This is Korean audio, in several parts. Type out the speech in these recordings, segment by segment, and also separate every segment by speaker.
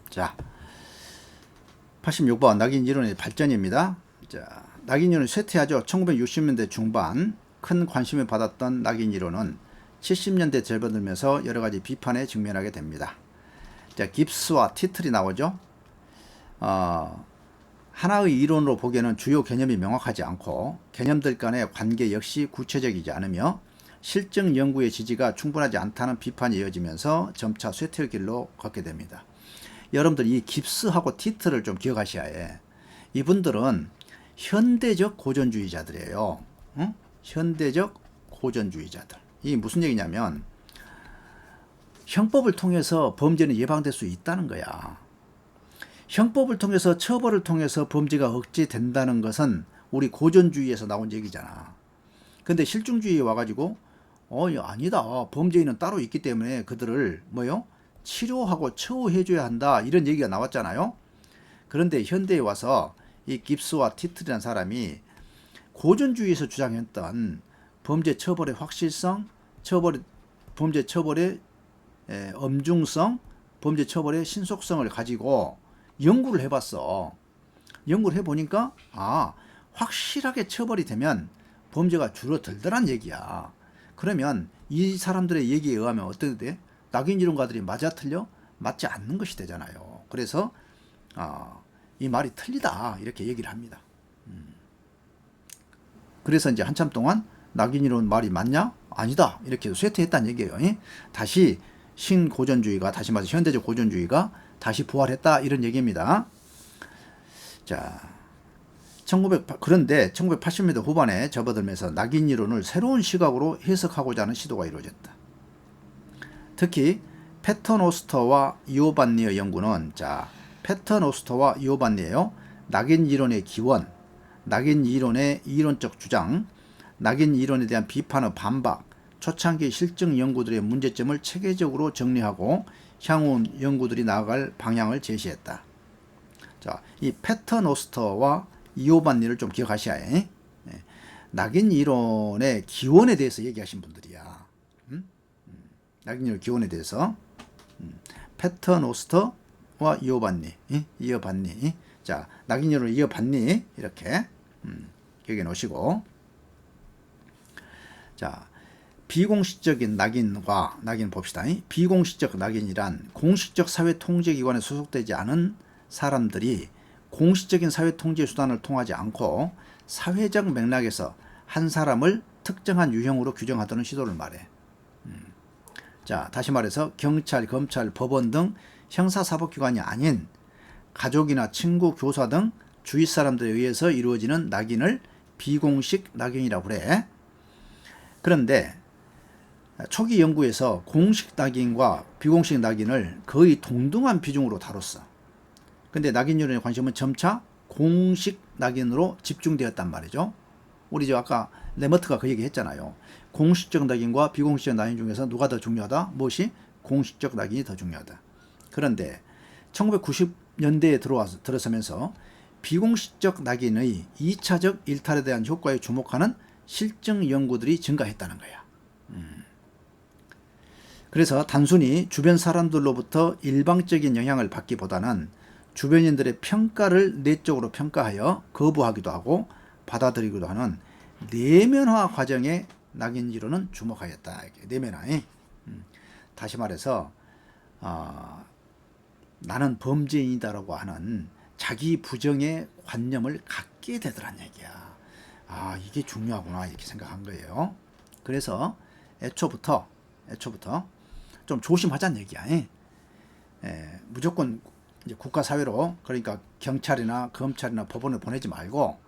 Speaker 1: 자, 86번 낙인 이론의 발전입니다. 자, 낙인 이론이 쇠퇴하죠. 1960년대 중반 큰 관심을 받았던 낙인 이론은 70년대 접어들면서 여러 가지 비판에 직면하게 됩니다. 자, 깁스와 티틀이 나오죠. 하나의 이론으로 보기에는 주요 개념이 명확하지 않고 개념들 간의 관계 역시 구체적이지 않으며 실증 연구의 지지가 충분하지 않다는 비판이 이어지면서 점차 쇠퇴의 길로 걷게 됩니다. 여러분들 이 깁스하고 티틀을 좀 기억하셔야 해. 이분들은 현대적 고전주의자들이에요. 응? 현대적 고전주의자들. 이 무슨 얘기냐면 형법을 통해서 범죄는 예방될 수 있다는 거야. 형법을 통해서 처벌을 통해서 범죄가 억제된다는 것은 우리 고전주의에서 나온 얘기잖아. 근데 실증주의에 와가지고 아니다. 범죄인은 따로 있기 때문에 그들을 치료하고 처우해줘야 한다. 이런 얘기가 나왔잖아요. 그런데 현대에 와서 이 깁스와 티틀이라는 사람이 고전주의에서 주장했던 범죄 처벌의 확실성, 범죄 처벌의 엄중성, 범죄 처벌의 신속성을 가지고 연구를 해봤어. 연구를 해보니까 확실하게 처벌이 되면 범죄가 줄어들더란 얘기야. 그러면 이 사람들의 얘기에 의하면 어떻게 돼? 낙인 이론가들이 맞아 틀려? 맞지 않는 것이 되잖아요. 그래서 이 말이 틀리다 이렇게 얘기를 합니다. 그래서 이제 한참 동안 낙인 이론 말이 맞냐? 아니다 이렇게 쇠퇴했다는 얘기예요. 다시 신고전주의가, 다시 말해서 현대적 고전주의가 다시 부활했다 이런 얘기입니다. 자, 그런데 1980년대 후반에 접어들면서 낙인 이론을 새로운 시각으로 해석하고자 하는 시도가 이루어졌다. 특히 패터노스터와 이오반니의 연구는, 패터노스터와 이오반니예요. 낙인 이론의 기원, 낙인 이론의 이론적 주장, 낙인 이론에 대한 비판의 반박, 초창기 실증 연구들의 문제점을 체계적으로 정리하고 향후 연구들이 나아갈 방향을 제시했다. 자, 이 패터노스터와 이오반니를 좀 기억하셔야 해. 낙인 이론의 기원에 대해서 얘기하신 분들이야. 낙인 이론 기원에 대해서 패터노스터와 이오반니. 자, 낙인 이론을 이어받니 이렇게 기억해 놓으시고, 자, 비공식적인 낙인 봅시다. 비공식적 낙인이란 공식적 사회통제기관에 소속되지 않은 사람들이 공식적인 사회통제 수단을 통하지 않고 사회적 맥락에서 한 사람을 특정한 유형으로 규정하려는 시도를 말해. 자, 다시 말해서 경찰, 검찰, 법원 등 형사사법기관이 아닌 가족이나 친구, 교사 등 주위 사람들에 의해서 이루어지는 낙인을 비공식 낙인이라고 그래. 그런데 초기 연구에서 공식 낙인과 비공식 낙인을 거의 동등한 비중으로 다뤘어. 근데 낙인 이론의 관심은 점차 공식 낙인으로 집중되었단 말이죠. 우리 아까 레머트가 그 얘기 했잖아요. 공식적 낙인과 비공식적 낙인 중에서 누가 더 중요하다? 무엇이? 공식적 낙인이 더 중요하다. 그런데 1990년대에 들어서면서 비공식적 낙인의 2차적 일탈에 대한 효과에 주목하는 실증 연구들이 증가했다는 거야. 그래서 단순히 주변 사람들로부터 일방적인 영향을 받기보다는 주변인들의 평가를 내적으로 평가하여 거부하기도 하고 받아들이기도 하는 내면화 과정에 낙인 이론은 주목하였다. 내면화. 다시 말해서 나는 범죄인이다라고 하는 자기 부정의 관념을 갖게 되더란 얘기야. 이게 중요하구나 이렇게 생각한 거예요. 그래서 애초부터 좀 조심하자는 얘기야. 무조건 이제 국가사회로, 그러니까 경찰이나 검찰이나 법원을 보내지 말고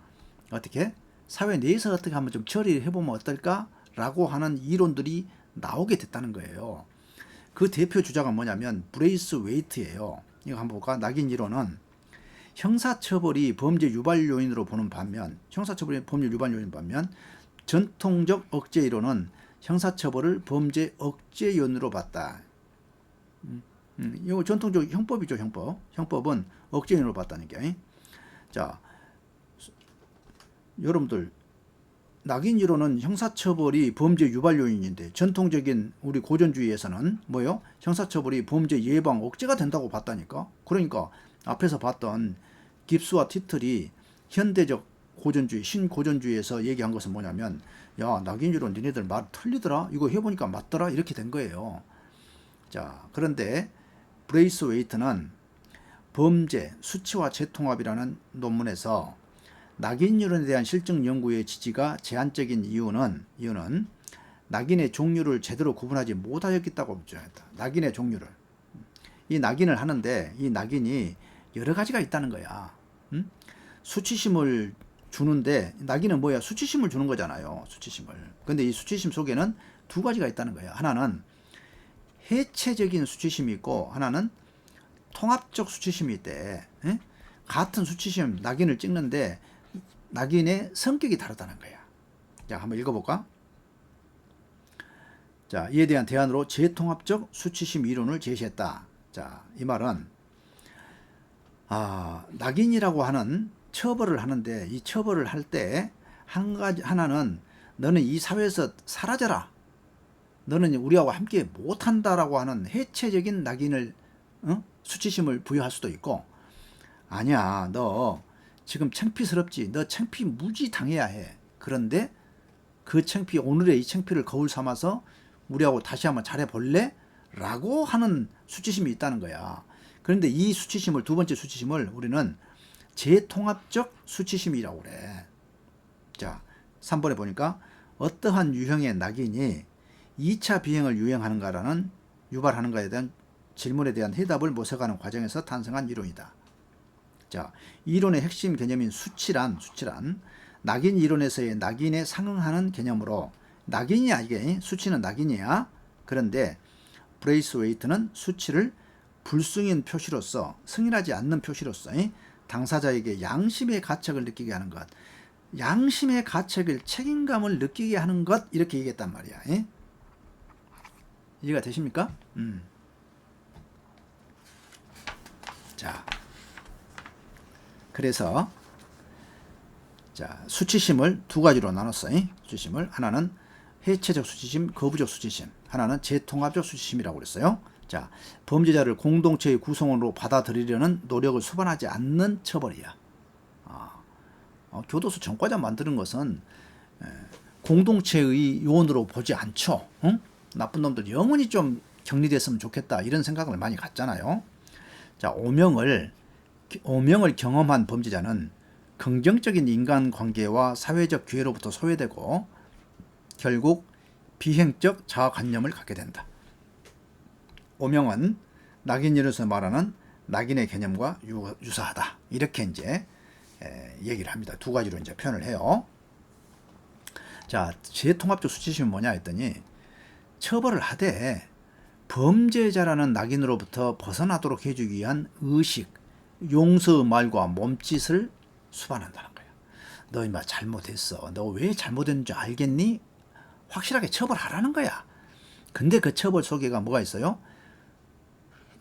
Speaker 1: 어떻게 사회 내에서 어떻게 한번 좀 처리를 해보면 어떨까라고 하는 이론들이 나오게 됐다는 거예요. 그 대표 주자가 뭐냐면 브레이스 웨이트예요. 이거 한번 볼까? 낙인 이론은 형사처벌이 범죄 유발 요인으로 보는 반면, 전통적 억제 이론은 형사처벌을 범죄 억제 요인으로 봤다. 이거 전통적 형법이죠. 형법은 억제 요인으로 봤다는 게. 자, 여러분들 낙인 이론은 형사처벌이 범죄 유발 요인인데 전통적인 우리 고전주의에서는 뭐요? 형사처벌이 범죄 예방 억제가 된다고 봤다니까. 그러니까 앞에서 봤던 깁스와 티틀이 현대적 고전주의, 신고전주의에서 얘기한 것은 뭐냐면, 야, 낙인 이론 니네들 말 틀리더라? 이거 해보니까 맞더라? 이렇게 된 거예요. 자, 그런데 브레이스 웨이트는 범죄, 수치와 재통합이라는 논문에서 낙인 이론에 대한 실증 연구의 지지가 제한적인 이유는 낙인의 종류를 제대로 구분하지 못하였다고 주장했다. 낙인의 종류를. 이 낙인을 하는데 이 낙인이 여러 가지가 있다는 거야. 수치심을 주는데, 낙인은 뭐야? 수치심을 주는 거잖아요. 수치심을. 근데 이 수치심 속에는 두 가지가 있다는 거야. 하나는 해체적인 수치심이 있고 하나는 통합적 수치심이 있대. 같은 수치심 낙인을 찍는데 낙인의 성격이 다르다는 거야. 자, 한번 읽어볼까? 자, 이에 대한 대안으로 재통합적 수치심 이론을 제시했다. 자, 이 말은 낙인이라고 하는 처벌을 하는데, 이 처벌을 할 때 하나는 너는 이 사회에서 사라져라, 너는 우리하고 함께 못한다라고 하는 해체적인 낙인을 수치심을 부여할 수도 있고, 아니야, 너 지금 창피스럽지, 너 창피 무지 당해야 해, 그런데 그 창피, 오늘의 이 창피를 거울 삼아서 우리하고 다시 한번 잘해볼래? 라고 하는 수치심이 있다는 거야. 그런데 이 수치심을, 두 번째 수치심을 우리는 재통합적 수치심이라고 그래. 자, 3번에 보니까 어떠한 유형의 낙인이 2차 비행을 유발하는가에 대한 질문에 대한 해답을 모색하는 과정에서 탄생한 이론이다. 자, 이론의 핵심 개념인 수치란 낙인 이론에서의 낙인에 상응하는 개념으로, 낙인이야 이게, 수치는 낙인이야. 그런데 브레이스 웨이트는 수치를 불승인 표시로서, 승인하지 않는 표시로서 당사자에게 양심의 가책을 느끼게 하는 것, 양심의 가책을, 책임감을 느끼게 하는 것, 이렇게 얘기했단 말이야. 이해가 되십니까? 자, 그래서 자, 수치심을 두 가지로 나눴어. 수치심을 하나는 해체적 수치심, 거부적 수치심, 하나는 재통합적 수치심이라고 그랬어요. 자, 범죄자를 공동체의 구성원으로 받아들이려는 노력을 수반하지 않는 처벌이야. 교도소 전과자 만드는 것은 공동체의 요원으로 보지 않죠. 나쁜 놈들 영원히 좀 격리됐으면 좋겠다, 이런 생각을 많이 갖잖아요. 자, 오명을 경험한 범죄자는 긍정적인 인간관계와 사회적 기회로부터 소외되고 결국 비행적 자아관념을 갖게 된다. 오명은 낙인 이론에서 말하는 낙인의 개념과 유사하다, 이렇게 이제 얘기를 합니다. 두 가지로 이제 표현을 해요. 자, 재통합적 수치심은 뭐냐 했더니, 처벌을 하되 범죄자라는 낙인으로부터 벗어나도록 해주기 위한 의식, 용서의 말과 몸짓을 수반한다는 거야. 너 임마 잘못했어, 너 왜 잘못했는지 알겠니? 확실하게 처벌하라는 거야. 근데 그 처벌 속에가 뭐가 있어요?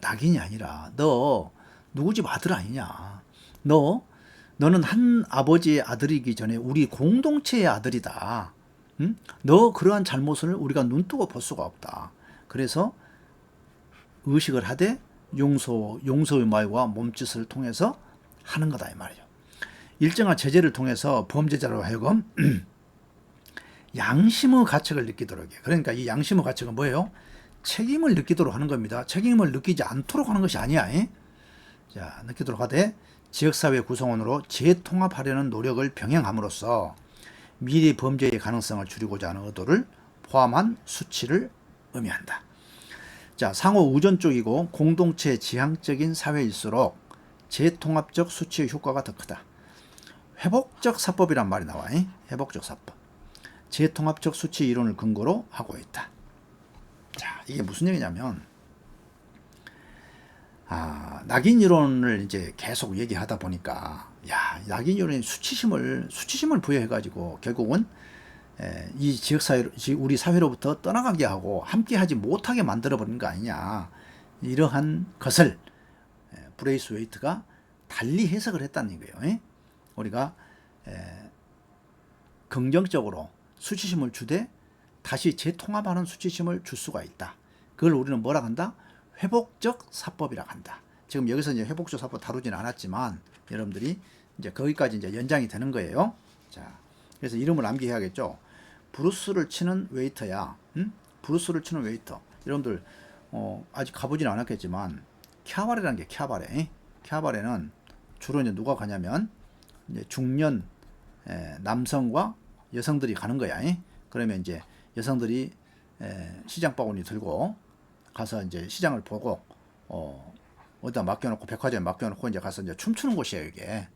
Speaker 1: 낙인이 아니라, 너 누구 집 아들 아니냐, 너는 한 아버지의 아들이기 전에 우리 공동체의 아들이다. 응? 너 그러한 잘못을 우리가 눈뜨고 볼 수가 없다. 그래서 의식을 하되 용서의 말과 몸짓을 통해서 하는 거다, 이 말이죠. 일정한 제재를 통해서 범죄자로 하여금 양심의 가책을 느끼도록 해. 그러니까 이 양심의 가책은 뭐예요? 책임을 느끼도록 하는 겁니다. 책임을 느끼지 않도록 하는 것이 아니야. 자, 느끼도록 하되 지역사회 구성원으로 재통합하려는 노력을 병행함으로써 미래 범죄의 가능성을 줄이고자 하는 의도를 포함한 수치를 의미한다. 자, 상호 의존적이고 공동체 지향적인 사회일수록 재통합적 수치의 효과가 더 크다. 회복적 사법이란 말이 나와. 회복적 사법. 재통합적 수치 이론을 근거로 하고 있다. 자, 이게 무슨 얘기냐면, 낙인 이론을 이제 계속 얘기하다 보니까, 야, 낙인 이론이 수치심을 부여해가지고 결국은 이 지역사회, 우리 사회로부터 떠나가게 하고 함께하지 못하게 만들어버린 거 아니냐, 이러한 것을 브레이스 웨이트가 달리 해석을 했다는 거예요. 우리가 긍정적으로 수치심을 주되 다시 재통합하는 수치심을 줄 수가 있다. 그걸 우리는 뭐라 한다? 회복적 사법이라 한다. 지금 여기서 이제 회복적 사법 다루지는 않았지만 여러분들이 이제 거기까지 이제 연장이 되는 거예요. 자, 그래서 이름을 암기해야겠죠. 브루스를 치는 웨이터야. 브루스를 치는 웨이터. 여러분들 아직 가보진 않았겠지만 캬바레라는 게 캬바레. 캬바레는 주로 이제 누가 가냐면 이제 중년 남성과 여성들이 가는 거야. 그러면 이제 여성들이 시장 바구니 들고 가서 이제 시장을 보고 어디다 맡겨놓고 백화점에 맡겨놓고 이제 가서 이제 춤추는 곳이에요 이게.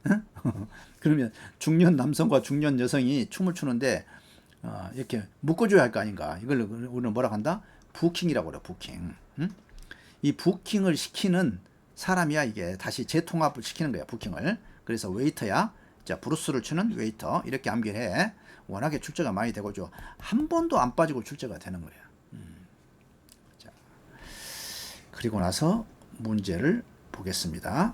Speaker 1: 그러면 중년 남성과 중년 여성이 춤을 추는데 이렇게 묶어줘야 할 거 아닌가. 이걸 우리는 뭐라 한다? 부킹이라고 그래. 부킹. 이 부킹을 시키는 사람이야 이게. 다시 재통합을 시키는 거야 부킹을. 그래서 웨이터야. 자, 브루스를 추는 웨이터 이렇게 암기를 해. 워낙에 출제가 많이 되고죠. 한 번도 안 빠지고 출제가 되는 거야. 자, 그리고 나서 문제를 보겠습니다.